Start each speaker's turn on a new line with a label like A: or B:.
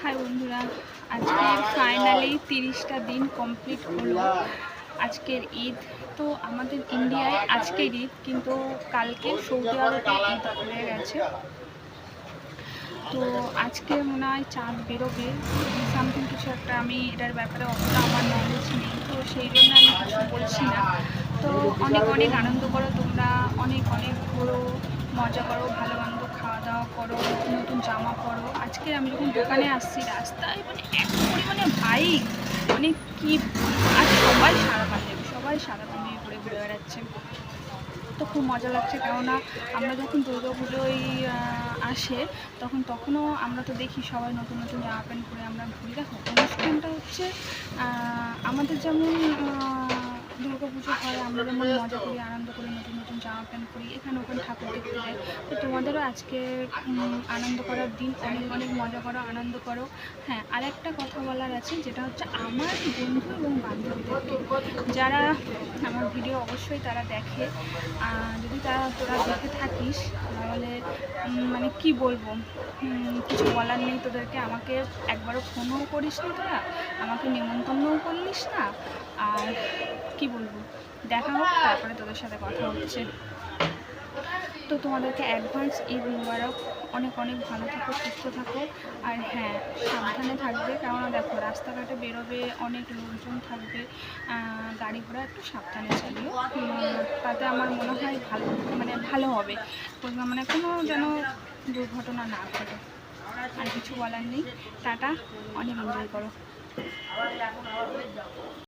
A: High বন্ধুরা, আজকে finally 30টা দিন কমপ্লিট হলো। আজকের ঈদ তো আমাদের ইন্ডিয়ায় আজকের ঈদ, কিন্তু কালকে সৌদি আরবে ঈদ হয়ে গেছে। তো আজকে মনে হয় চাঁদ বেরোবে সামথিং কিছু একটা, আমি এটার ব্যাপারে অতটা আমার নলেজ নেই, তো সেই জন্য আমি কিছু বলছি না। তো অনেক অনেক আনন্দ করো তোমরা, অনেক অনেক ঘোরো, মজা করো, ভালো মন্দ খাওয়া দাওয়া করো, নতুন নতুন জামা পরো। আজকে আমি যখন দোকানে আসছি রাস্তায় মানে এত পরিমাণে বাইক, মানে কি, আর সবাই সাদা পাঞ্জাবি পরে ঘুরে বেড়াচ্ছে। তো খুব মজা লাগছে, কেননা আমরা যখন দুর্গাপুজোয় আসে তখনও আমরা তো দেখি সবাই নতুন নতুন জামা প্যান্ট পরে আমরা ঘুরি। দেখো অনুষ্ঠানটা হচ্ছে আমাদের যেমন দুর্গাপুজো হয়, আমরা যেমন মজা করি, আনন্দ করি, নতুন নতুন জামা প্যান্ট করি, এখানে ওখানে ঠাকুর দেখতে যাই। তো তোমাদেরও আজকে আনন্দ করার দিন, অনেক অনেক মজা করো, আনন্দ করো। হ্যাঁ, আর একটা কথা বলার আছে, যেটা হচ্ছে আমার বন্ধু এবং বান্ধবীদেরকে, যারা আমার ভিডিও অবশ্যই তারা দেখে, যদি তোরা দেখে থাকিস তাহলে মানে কি বলবো, কিছু বলার নেই তোদেরকে। আমাকে একবারও ফোনও করিস নি তোরা, আমাকে নিমন্ত্রণও করলিস না, আর কি বলবো, দেখা হোক তারপরে তোদের সাথে কথা হচ্ছে। তো তোমাদেরকে অ্যাডভান্স ঈদ মুবারক, অনেক অনেক ভালো থাকো, সুস্থ থাকো, আর হ্যাঁ সাবধানে থাকবে, কেননা দেখো রাস্তাঘাটে বেরোবে, অনেক লোকজন থাকবে, গাড়ি ঘোড়া একটু সাবধানে চালিও, তাতে আমার মনে হয় ভালো হবে, মানে কোনো যেন দুর্ঘটনা না ঘটে। আর কিছু বলার নেই, টাটা, অনেক এনজয় করো।